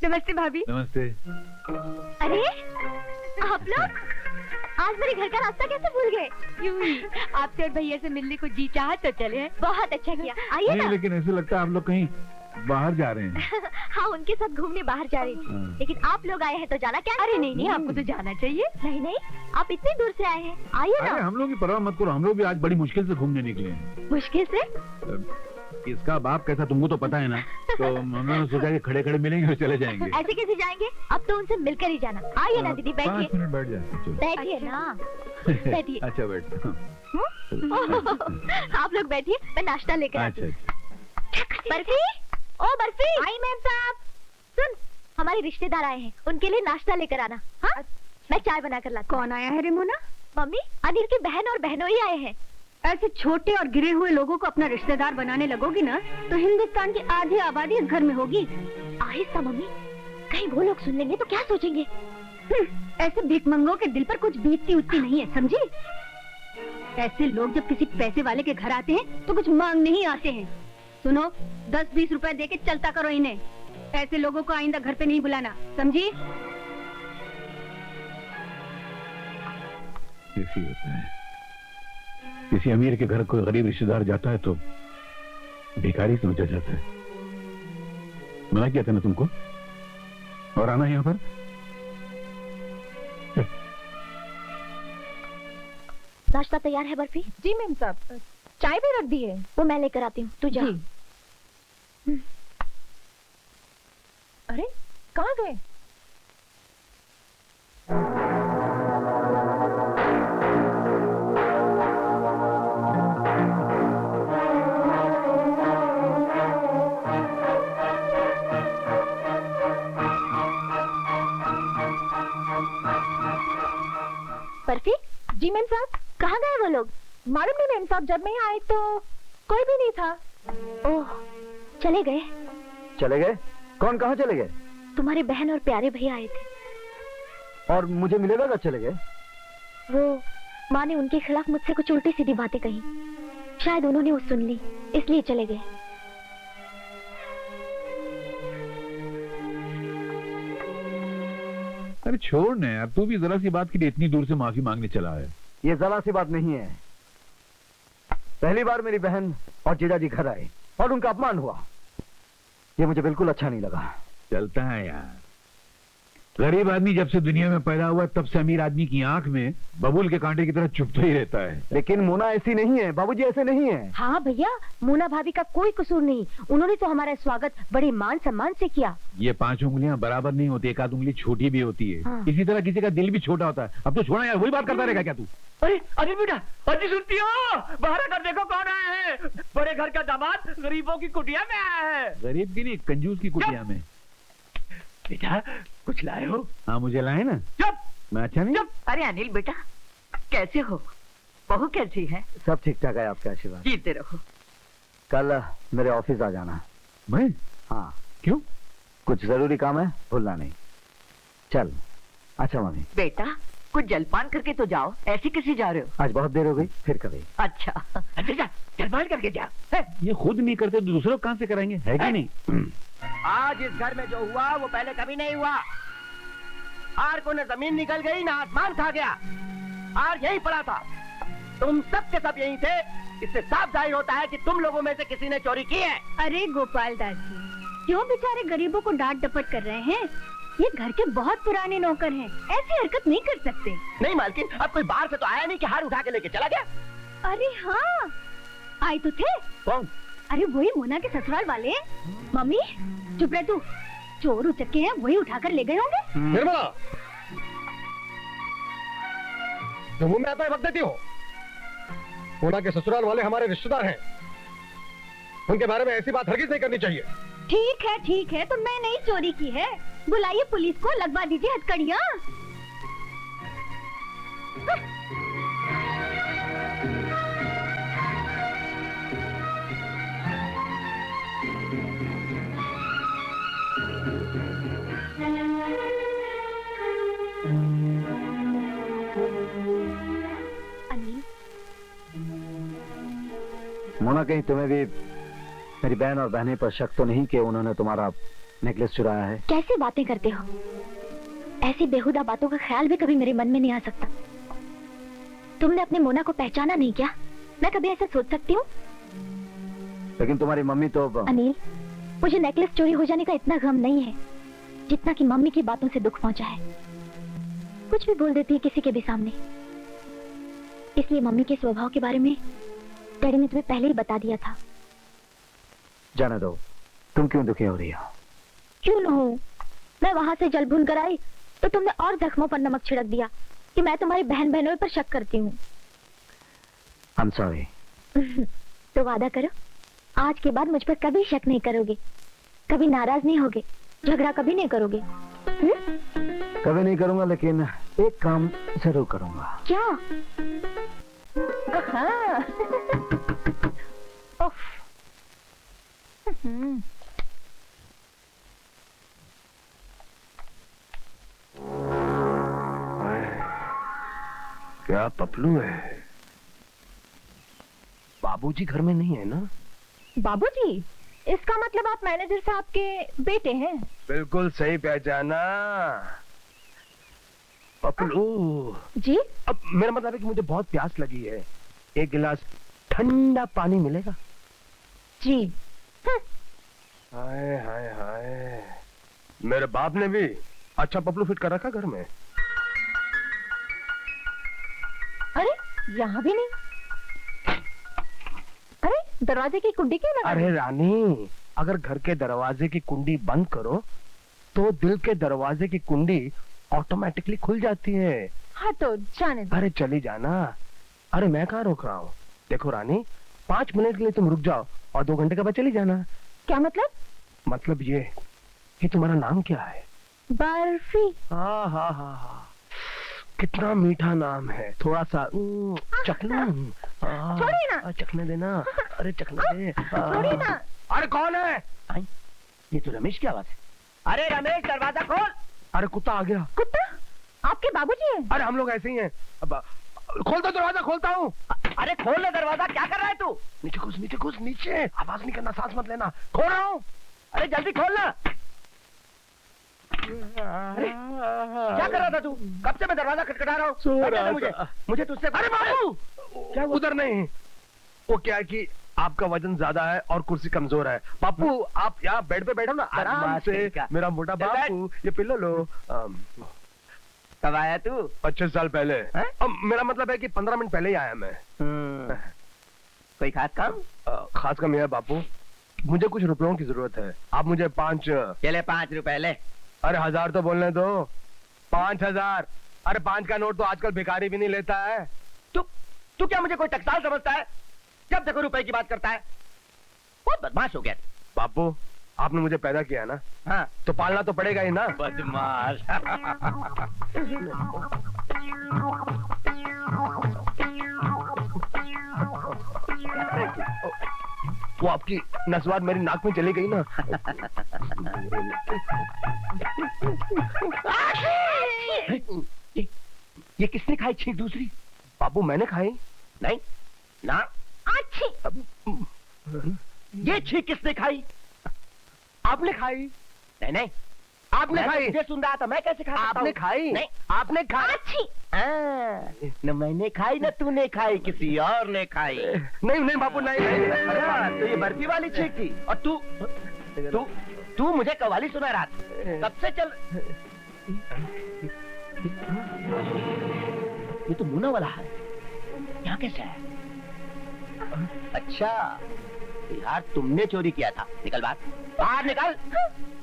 नमस्ते भाभी। नमस्ते। अरे आप लोग आज मेरे घर का रास्ता कैसे भूल गए? यूं ही आपसे और भैया से मिलने को जी चाहा तो चले। बहुत अच्छा किया, आइए ना। लेकिन ऐसे लगता है आप लोग कहीं बाहर जा रहे हैं। हाँ, उनके साथ घूमने बाहर जा रही थी, लेकिन आप लोग आए हैं तो जाना क्या? अरे नहीं, आपको तो जाना चाहिए। नहीं नहीं, आप इतनी दूर से आए हैं, आइए ना। अरे हम लोग की परवाह मत करो, हम लोग भी आज बड़ी मुश्किल से घूमने निकले हैं। मुश्किल से? इसका बाप कैसा तुमको तो पता है ना, तो हमने सोचा कि खड़े खड़े मिलेंगे और चले जाएंगे। ऐसे कैसे जाएंगे? अब तो उनसे मिलकर ही जाना। आइए ना दीदी, 5 बैठिए। मिनट बैठ जाए। बैठिए ना, बैठिए। अच्छा बैठ। आप लोग बैठिए, मैं नाश्ता लेकर आती हूँ। बर्फी, ओ बर्फी। आई मैम साहब। सुन, हमारे रिश्तेदार आए हैं, उनके लिए नाश्ता लेकर आना। हाँ, मैं चाय बना कर लाती। कौन आया है रेमोना? मम्मी, अनिल की बहन और बहनोई आए हैं। ऐसे छोटे और गिरे हुए लोगों को अपना रिश्तेदार बनाने लगोगी ना, तो हिंदुस्तान की आधी आबादी इस घर में होगी। आहिस्ता मम्मी, कहीं वो लोग सुन लेंगे तो क्या सोचेंगे? ऐसे भिखमंगों के दिल पर कुछ बीतती उठती नहीं है, समझी? ऐसे लोग जब किसी पैसे वाले के घर आते हैं तो कुछ मांग नहीं आते हैं। सुनो, 10-20 रुपए देके चलता करो इन्हें। ऐसे लोगों को आइंदा घर पे नहीं बुलाना, समझी? ऐसी होता है, किसी अमीर के घर कोई गरीब रिश्तेदार जाता है तो भिखारी समझा जाता है। मना किया था ना तुमको, और आना यहाँ पर। नाश्ता तैयार है बर्फी? जी मैम साहब, चाय भी रख दी है। वो मैं लेकर आती हूँ, तू जा। अरे कहाँ गए? बर्फी? जी मैम साहब। कहाँ गए वो लोग? मालूम नहीं मैम साहब, जब मैं यहाँ आई तो कोई भी नहीं था। ओह, चले गए? चले गए? कौन कहाँ चले गए? तुम्हारे बहन और प्यारे भैया आए थे। और मुझे मिलेगा कब चले गए? वो माँ ने उनके खिलाफ मुझसे कुछ उल्टी सीधी बातें कही, शायद उन्होंने वो सुन ली, इसलिए चले गए। अरे छोड़ ना यार, तू भी जरा सी बात के लिए इतनी दूर से माफी मांगने चला है। ये जरा सी बात नहीं है। पहली बार मेरी बहन और जीजाजी घर आए और उनका अपमान हुआ, ये मुझे बिल्कुल अच्छा नहीं लगा। चलता है यार, गरीब आदमी जब से दुनिया में पैदा हुआ तब से अमीर आदमी की आंख में बबूल के कांटे की तरह चुभता ही रहता है। लेकिन मोना ऐसी नहीं है, बाबूजी ऐसे नहीं है। हाँ भैया, मोना भाभी का कोई कसूर नहीं, उन्होंने तो हमारा स्वागत बड़े मान सम्मान से किया। ये 5 उंगलियां बराबर नहीं होती, एक आध उंगली छोटी भी होती है। हाँ। इसी तरह किसी का दिल भी छोटा होता है। अब तो छोड़ा यार, वही बात करता रहेगा क्या तू? अरे अरे बेटा, अजी सुनती हो? बाहर आकर देखो कौन आया है। बड़े घर का दामाद गरीबों की कुटिया में आया है। गरीब की नहीं, कंजूस की कुटिया में। बेटा कुछ लाए हो? हाँ मुझे लाए ना। चुप मैं अच्छा नहीं? चुप। अरे अनिल बेटा, कैसे हो? बहू कैसी है? सब ठीक ठाक है, आपके आशीर्वाद। जीते रहो। कल मेरे ऑफिस आ जाना। मैं? हाँ। क्यों? कुछ जरूरी काम है, भूलना नहीं। चल। अच्छा मम्मी। बेटा कुछ जलपान करके तो जाओ, ऐसे कैसे जा रहे हो? आज बहुत देर हो गई, फिर कभी। अच्छा अच्छा, जलपान करके जा। ये खुद नहीं करते तो दूसरों कहाँ से कराएंगे, है कि नहीं? आज इस घर में जो हुआ वो पहले कभी नहीं हुआ। आर को न जमीन निकल गई ना आसमान खा गया, आर यही पड़ा था। तुम सब के सब यही थे। इससे साफ जाहिर होता है कि तुम लोगों में से किसी ने चोरी की है। अरे गोपाल दास जी, क्यों बेचारे गरीबों को डांट डपट कर रहे हैं? ये घर के बहुत पुराने नौकर हैं, ऐसी हरकत नहीं कर सकते। नहीं मालकिन, अब कोई बाहर से तो आया नहीं कि हार उठा के लेके चला गया। अरे हाँ, आए तो थे। कौन? अरे वही मोना के ससुराल वाले। मम्मी चुप रह तू, चोर उचक्के हैं, वही उठाकर ले गए होंगे। निर्मला, तुम मुंह में आता है वक्त देती हो। मोना के ससुराल वाले हमारे रिश्तेदार हैं, उनके बारे में ऐसी बात हरगिज नहीं करनी चाहिए। ठीक है, तो मैं नहीं चोरी की है। बुलाइए पुलिस को, लगवा दीजिए हथकड़ियाँ। मोना, कहीं तुम्हें भी मेरी बहन और बहनी पर शक तो नहीं कि उन्होंने तुम्हारा नेकलेस चुराया है। कैसी बातें करते हो? ऐसी बेहुदा बातों का ख्याल भी कभी मेरे मन में नहीं आ सकता। तुमने अपने मोना को पहचाना नहीं क्या? मैं कभी ऐसा सोच सकती हूँ? लेकिन तुम्हारी मम्मी तो अनिल, मुझे नेकलेस चोरी हो जाने का इतना गम नहीं है जितना कि मम्मी की बातों से दुख पहुंचा है। कुछ भी बोल देती है किसी के भी सामने। इसलिए मम्मी के स्वभाव के बारे में डैडी ने तुम्हें पहले ही बता दिया था। जाने दो, तुम क्यों दुखी हो रही हो? क्यों न हो? मैं वहां से जल भून कर आई तो तुमने और जख्मों पर नमक छिड़क दिया कि मैं तुम्हारी बहन बहनों पर शक करती हूँ। I'm sorry। तो वादा करो, आज के बाद मुझ पर कभी शक नहीं करोगे, कभी नाराज नहीं होगे, झगड़ा कभी नहीं करोगे। कभी नहीं करूंगा, लेकिन एक काम जरूर करूंगा। क्या? क्या पपलू है? बाबूजी घर में नहीं है ना? बाबूजी, इसका मतलब आप मैनेजर साहब के बेटे हैं? बिल्कुल सही पहचाना पपलू जी? अब मेरा मतलब है कि मुझे बहुत प्यास लगी है, एक गिलास ठंडा पानी मिलेगा? जी। हाय हाय हाय, मेरे बाप ने भी अच्छा पपलू फिट कर रखा घर में। अरे यहाँ भी नहीं। अरे दरवाजे की कुंडी क्यों लगा? अरे रानी, अगर घर के दरवाजे की कुंडी बंद करो तो दिल के दरवाजे की कुंडी ऑटोमेटिकली खुल जाती है। हाँ तो जाने दो। अरे चली जाना। अरे मैं कहाँ रोक रहा हूँ? देखो रानी, 5 मिनट के लिए तुम रुक जाओ और 2 घंटे के बाद चली जाना। क्या मतलब? मतलब ये कि तुम्हारा नाम क्या है? बर्फी। हाँ हाँ हाँ हाँ, कितना मीठा नाम है। थोड़ा सा चख लूं? छोड़िए ना। चखने देना। अरे चखने दे। छोड़िए ना। अरे कौन है? ये तो रमेश की आवाज है। अरे रमेश, दरवाजा खोल। अरे कुत्ता आ गया। कुत्ता? आपके बाबूजी हैं? अरे हम लोग ऐसे ही हैं। अब खोल दो दरवाजा, खोलता हूँ। अरे खोल ले दरवाजा, क्या कर रहा है तू? नीचे घुस, नीचे घुस, नीचे। आवाज नहीं करना, सांस मत लेना। खोल रहा हूँ। अरे जल्दी खोल ना। अरे क्या कर रहा था तू? कब से मैं दरवाजा खटखटा रहा हूँ? मुझे तुझसे। अरे बाबू, क्या उधर नहीं? वो क्या है कि आपका वजन ज्यादा है और कुर्सी कमजोर है। बापू आप यहाँ बेड पे बैठो ना आराम से। मेरा मोटा बापू, ये पिल्लो लो। कब आया तू? 25 साल पहले। अब मेरा मतलब है कि 15 मिनट पहले ही आया मैं। कोई खास काम? खास काम यह है बापू, मुझे कुछ रुपयों की जरूरत है। आप मुझे 5 चले 5 रुपए ले। अरे 1000 तो बोलने दो। 5000। अरे 5 का नोट तो आजकल भिखारी भी नहीं लेता है। तू क्या मुझे कोई टकसाल समझता है? जब देखो रुपए की बात करता है। बहुत बदमाश हो गया। बापू आपने मुझे पैदा किया ना, हाँ तो पालना तो पड़ेगा ही ना। बदमाश। वो आपकी नस्वाद मेरी नाक में चली गई ना। ये किसने खाई छींक दूसरी? बापू मैंने खाई नहीं ना। अच्छी। ये छींक किसने खाई? आपने खाई? नहीं नहीं, आपने खाई? मुझे सुन रहा था, मैं कैसे खा सकता आपने हूँ? खाई? नहीं, आपने खाई? अच्छी। न मैंने खाई न तूने खाई, किसी और ने खाई। नहीं नहीं बापू, नहीं नहीं। अच्छा, तो ये बर्फी वाली छींक थी। और तू तू तू मुझे कव्वाली सुना रहा था। कब से चल? ये तो मुन्ना वाला है। यहाँ कैसे है? अच्छा, यार तुमने चोरी किया था। निकल बाहर निकल।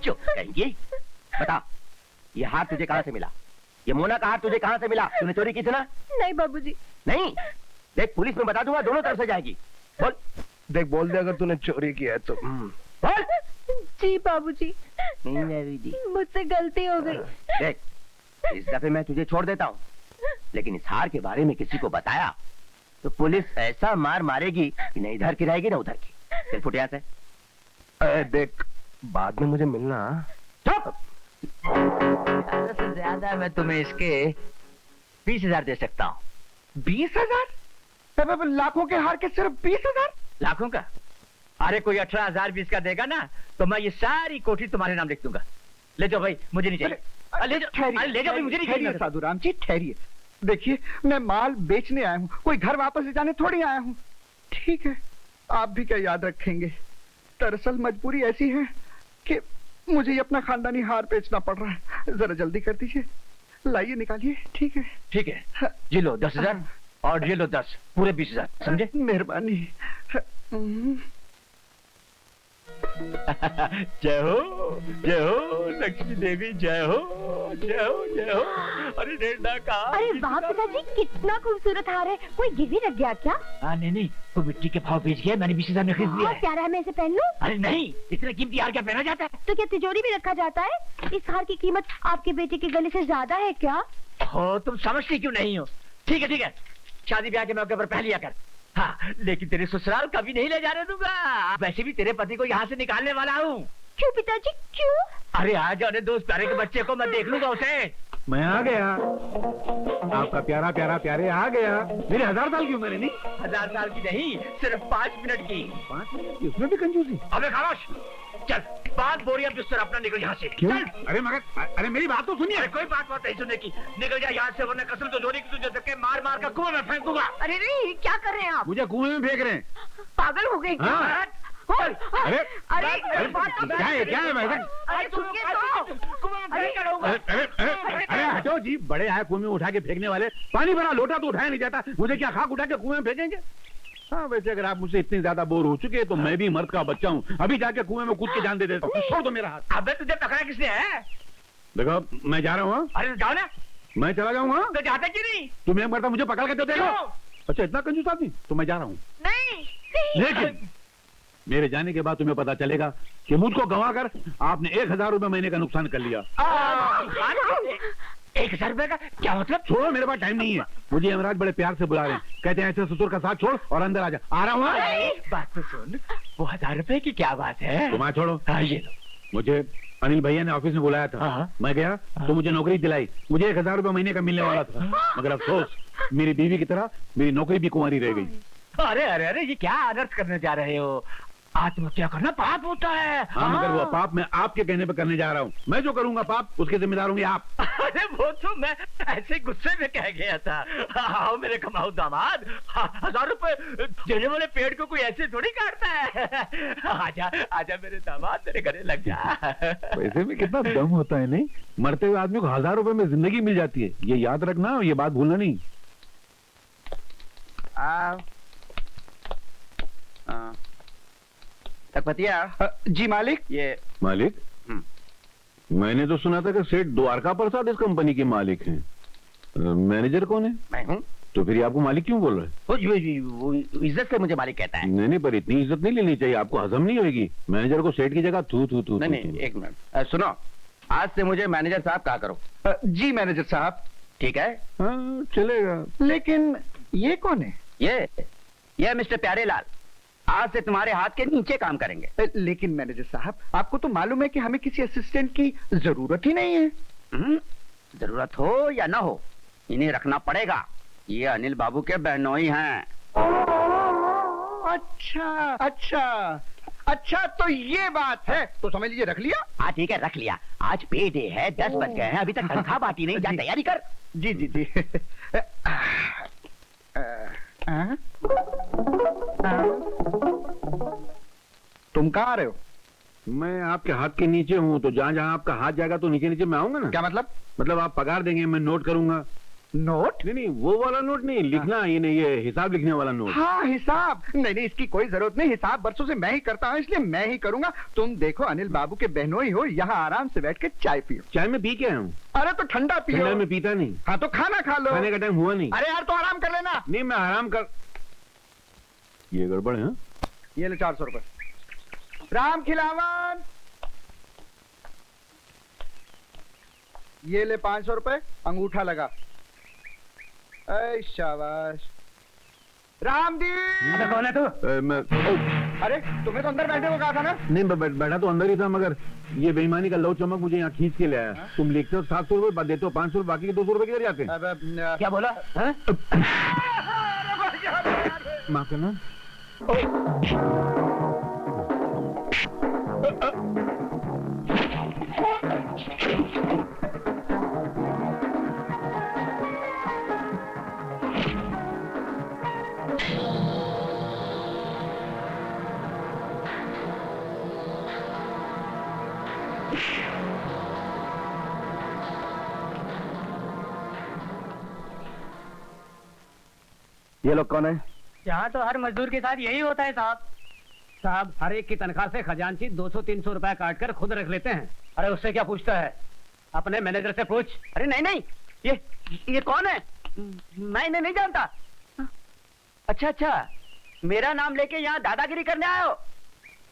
चुप कहेंगी। बता, ये हाथ तुझे कहाँ से मिला? ये मोना का हाथ तुझे कहाँ से मिला? तूने चोरी की थी ना? नहीं बाबूजी। नहीं? देख पुलिस में बता दूंगा, दोनों तरफ से जाएगी। बोल। देख बोल दे अगर तूने चोरी किया है तो। बोल। जी बाबूजी, नहीं मुझसे गलती हो गई। देख, इस दफे मैं तुझे छोड़ देता हूँ, लेकिन इस हार के बारे में किसी को बताया तो पुलिस ऐसा मार मारेगी कि न इधर की रहेगी न उधर की। चल फुट यहाँ से। देख बाद में मुझे मिलना। चुप। ज्यादा से ज्यादा मैं तुम्हें इसके 20,000 दे सकता हूँ। 20,000? लाखों के हार के सिर्फ 20,000? लाखों का? अरे कोई 18,000 20 का देगा ना, तो मैं ये सारी कोठी तुम्हारे नाम लिख दूंगा। ले जाओ भाई, मुझे नहीं चाहिए। ले जाओ, अरे ले जाओ भाई, मुझे नहीं चाहिए। साधु राम जी ठहरिए, देखिए मैं माल बेचने आया हूँ, कोई घर वापस ले जाने थोड़ी आया हूँ। ठीक है, आप भी क्या याद रखेंगे, दरअसल मजबूरी ऐसी है कि मुझे ये अपना खानदानी हार बेचना पड़ रहा है। जरा जल्दी कर दीजिए, लाइए निकालिए। ठीक है ठीक है, ये लो 10,000 और ये लो 10, पूरे 20,000, समझे? मेहरबानी। जय हो लक्ष्मी देवी, जय हो जय हो जय हो। अरे डेढ़ा का, अरे वाह पिताजी, कितना खूबसूरत हार है। कोई गिरवी रख गया क्या? हाँ नहीं, वो मिट्टी के भाव बेच गया, मैंने 20,000 में खरीद लिया बहुत है। प्यारा है, मैं इसे पहन लूं? अरे नहीं, इतने कीमती हार क्या पहना जाता है? तो क्या तिजोरी भी रखा जाता है? इस हार की कीमत आपके बेटे के गले से ज्यादा है क्या? हो, तुम समझती क्यों नहीं हो? ठीक है, शादी ब्याह के मौके पर पहन लिया कर। हाँ, लेकिन तेरे ससुराल कभी नहीं ले जाने दूंगा। वैसे भी तेरे पति को यहाँ से निकालने वाला हूँ। क्यों पिताजी, क्यों? अरे आ जाने दो उस प्यारे के बच्चे को, मैं देख लूंगा उसे। मैं आ गया, आपका प्यारा प्यारा प्यारे आ गया। मेरे 1000 साल की उम्र है नहीं? 1000 साल की नहीं, सिर्फ 5 मिनट की। 5 मिनट की, उसमें भी कंजूसी। अबे खामोश, चल 5 बोरियां बिस्तर अपना निकल यहाँ से। क्यों? चल। अरे मगर, अरे मेरी बात तो सुनिए। अरे कोई बात नहीं सुनने की, निकल जा यहाँ से, वरना कसम तो जोड़ी की तुझे धक्के मार मार कर कुएं में फेंक दूंगा। अरे नहीं, क्या कर रहे हैं आप? मुझे कुएं में फेंक रहे हैं। पागल हो गए क्या? हाँ। अरे अरे अरे बात तो क्या है मैं अरे सुनिए तो। कुएं में फेंक करूंगा। अरे हटो जी, बड़े आए कुएं में उठा के फेंकने वाले। पानी भरा लोटा तो उठाया नहीं जाता, मुझे क्या खाक उठा के कुएं में फेंकेंगे? हाँ, वैसे अगर आप मुझसे इतनी ज्यादा बोर हो चुके हैं तो मैं भी मर्द का बच्चा हूँ, अभी जाके कुएं में कूद के जान दे देता हूँ। छोड़ दो मेरा हाथ। अबे तुझे पकड़ा किसने है? देखो मैं जा रहा हूँ। अरे जाओ ना, मैं चला जाऊंगा। तो जाते क्यों नहीं? तुम एक मरता मुझे पकड़ के तो देखो। क्यों? अच्छा, इतना कंजूस आदमी? तो मैं जा रहा हूँ। नहीं लेकिन मेरे जाने के बाद तुम्हें पता चलेगा कि मुझको गंवा कर आपने 1000 रुपए महीने का नुकसान कर लिया। 1000 रुपए का क्या मतलब? छोड़ो, मेरे पास टाइम नहीं है। मुझे यमराज बड़े प्यार से बुला रहे हैं, कहते हैं ऐसे ससुर का साथ छोड़ और अंदर आ जा। आ रहा हूँ। बात तो सुन, वो 1000 रुपए की क्या बात है? तुम छोड़ो। हाँ, ये लो। मुझे अनिल भैया ने ऑफिस में बुलाया था। हाँ। मैं गया तो मुझे नौकरी दिलाई। मुझे 1000 रुपए महीने का मिलने वाला था, मगर अफसोस मेरी बीवी की तरह मेरी नौकरी भी कुंवारी रह गई। अरे अरे अरे, ये क्या अनर्थ करने जा रहे हो? आत्महत्या करना पाप होता है। हाँ, मगर वो पाप मैं आपके कहने पर करने जा रहा हूँ। मैं जो करूंगा पाप, उसके जिम्मेदार होंगे आप। अरे वो तो मैं ऐसे गुस्से में कह गया था। आओ मेरे कमाऊ दामाद, 1000 रुपए देने वाले पेड़ को कोई ऐसे थोड़ी काटता है। आजा आजा मेरे दामाद, मेरे गले लग जा। पैसे में कितना दम होता है नहीं? मरते हुए आदमी को 1000 रुपए में जिंदगी मिल जाती है, ये याद रखना, ये बात भूलना नहीं। तकपतिया जी मालिक। ये मालिक? मैंने तो सुना था कि सेठ द्वारका प्रसाद इस कंपनी के मालिक हैं। मैनेजर कौन है? मैं हूँ। तो फिर ये आपको मालिक क्यों बोल रहे हैं? वो इज्जत से मुझे मालिक कहता है। नहीं, पर इतनी इज्जत नहीं लेनी चाहिए, आपको हजम नहीं होगी। मैनेजर को सेठ की जगह थू थू थू। नहीं, एक मिनट सुनो, आज से मुझे मैनेजर साहब कहा करो। जी मैनेजर साहब। ठीक है? हाँ, चलेगा। लेकिन ये कौन है? ये मिस्टर प्यारेलाल आज से तुम्हारे हाथ के नीचे काम करेंगे। लेकिन मैनेजर साहब, आपको तो मालूम है कि हमें किसी असिस्टेंट की जरूरत ही नहीं है। जरूरत हो या ना हो, इन्हें रखना पड़ेगा। ये अनिल बाबू के बहनोई हैं। अच्छा अच्छा अच्छा, तो ये बात है। तो समझ लीजिए रख लिया। हाँ ठीक है, रख लिया। आज पे डे है, 10 बज गए हैं, अभी तक तनख्वाह बांटी नहीं। जा तैयारी कर। जी जी जी। तुम कहाँ आ रहे हो? मैं आपके हाथ के नीचे हूँ, तो जहाँ जहाँ आपका हाथ जाएगा तो नीचे नीचे मैं आऊंगा ना। क्या मतलब? मतलब आप पगार देंगे, मैं नोट करूंगा। नोट? नहीं, वो वाला नोट नहीं, लिखना। ये नहीं, ये हिसाब लिखने वाला नोट। हाँ हिसाब? नहीं, इसकी कोई जरूरत नहीं। हिसाब बरसों से मैं ही करता हूँ, इसलिए मैं ही करूंगा। तुम देखो अनिल बाबू के बहनोई हो, यहाँ आराम से बैठ के चाय पियो। चाय में पी के आया हूँ। अरे तो ठंडा पियो। ठंडा में पीता नहीं। हाँ तो खाना खा लो। खाने का टाइम हुआ नहीं। अरे यार तो आराम कर लेना। नहीं, मैं आराम कर। ये गड़बड़ है। ये ले 400 रुपए। राम खिलावन। ये ले 500 रुपए, अंगूठा लगा। ऐ शाबाश। राम जी। कौन है तू? अरे तुम्हें तो अंदर बैठने को कहा था ना? नहीं, बैठा तो अंदर ही था, मगर ये बेईमानी का लौ चमक मुझे यहाँ खींच के ले आया। तुम लिखते हो 700 रुपए, देते हो 500, बाकी के 200 रुपए किधर जाते हैं? क्या बोला? माफ करना। ये लोग कौन है? यहाँ तो हर मजदूर के साथ यही होता है साहब। साहब, हर एक की तनख्वाह से खजांची 200-300 रुपया काट कर खुद रख लेते हैं। अरे उससे क्या पूछता है, अपने मैनेजर से पूछ। अरे नहीं नहीं, ये कौन है? मैं इन्हें नहीं जानता। अच्छा अच्छा, मेरा नाम लेके यहाँ दादागिरी करने आए हो?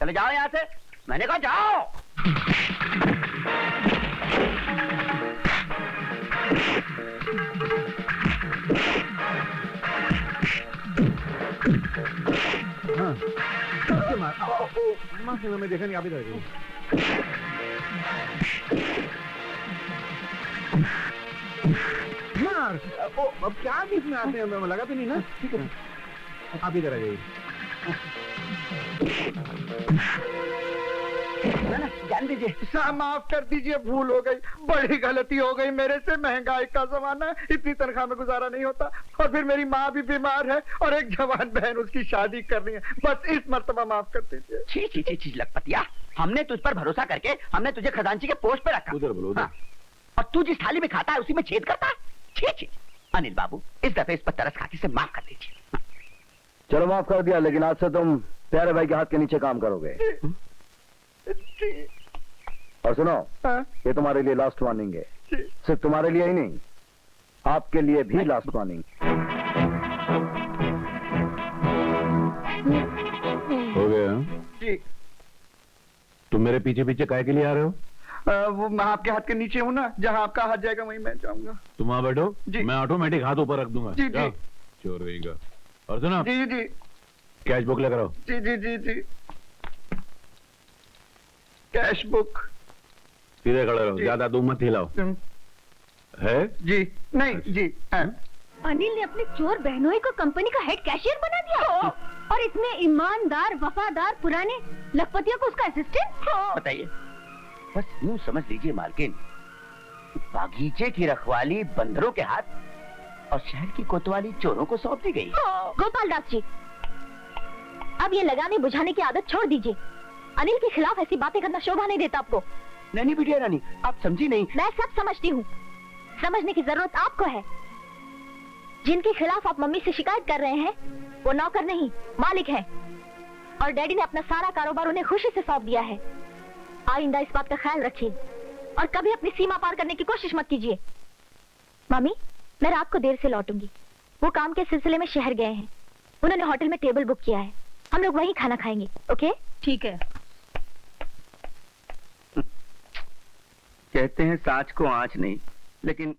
चले जाओ यहाँ से, मैंने कहा जाओ। मैं देखा नहीं, आप इधर आइए। अब क्या बीच में आते हैं, हमें लगा तो नहीं ना। ठीक है, आप इधर आ जाइए। जान दीजिए। साहब माफ कर दीजिए, भूल हो गई, बड़ी गलती हो गई मेरे से। महंगाई का जमाना है, इतनी तनख्वाह में गुजारा नहीं होता। और फिर मेरी माँ भी बीमार है और एक जवान बहन, उसकी शादी करनी है। बस इस मर्तबा माफ कर दीजिए। छी छी छी छी लखपतिया, हमने तुझ पर भरोसा करके हमने तुझे खजांची के पोस्ट पे रखा। उधर बोलो, उधर। हाँ। और तू जिस थाली में खाता है उसी में छेद करता है। छी छी। अनिल बाबू, इस दफे इस पर तरस खाती से माफ कर दीजिए। चलो माफ कर दिया, लेकिन आज से तुम प्यारे भाई के हाथ के नीचे काम करोगे। और सुनो, हाँ? ये तुम्हारे लिए लास्ट वार्निंग है। सिर्फ तुम्हारे लिए ही नहीं, आपके लिए भी लास्ट वार्निंग। हो गया? जी। तुम मेरे पीछे पीछे काहे के लिए आ रहे हो? वो मैं आपके हाथ के नीचे हूँ ना, जहाँ आपका हाथ जाएगा वहीं मैं जाऊंगा। तुम वहां बैठो, जी। मैं ऑटोमेटिक हाथ ऊपर रख दूंगा। जी, जी। जाओ, चोर रहेगा। और सुनो, जी जी कैश बुक लेकर आओ। जी जी जी जी। Cash book. सीधे खड़े रहो, जी। ज्यादा दूर मत हिलाओ। है? जी नहीं जी। हाँ। अनिल ने अपने चोर बहनोई को कंपनी का हेड कैशियर बना दिया और इतने ईमानदार वफादार पुराने लखपतियों को उसका असिस्टेंट। बताइए, बस यूं समझ लीजिए मालकिन, बागीचे की रखवाली बंदरों के हाथ और शहर की कोतवाली चोरों को सौंप दी गई। गोपाल दास जी, अब ये लगाने बुझाने की आदत छोड़ दीजिए। अनिल के खिलाफ ऐसी बातें करना शोभा नहीं देता आपको। नहीं बिटिया रानी, आप समझी नहीं। मैं सब समझती हूँ, समझने की जरूरत आपको है। जिनके खिलाफ आप मम्मी से शिकायत कर रहे हैं वो नौकर नहीं, मालिक है। और डैडी ने अपना सारा कारोबार उन्हें खुशी से सौंप दिया है। आइंदा इस बात का ख्याल रखिए और कभी अपनी सीमा पार करने की कोशिश मत कीजिए। मम्मी, मैं रात को देर से लौटूंगी। वो काम के सिलसिले में शहर गए हैं, उन्होंने होटल में टेबल बुक किया है, हम लोग वहीं खाना खाएंगे। ओके? ठीक है। कहते हैं साँच को आँच नहीं, लेकिन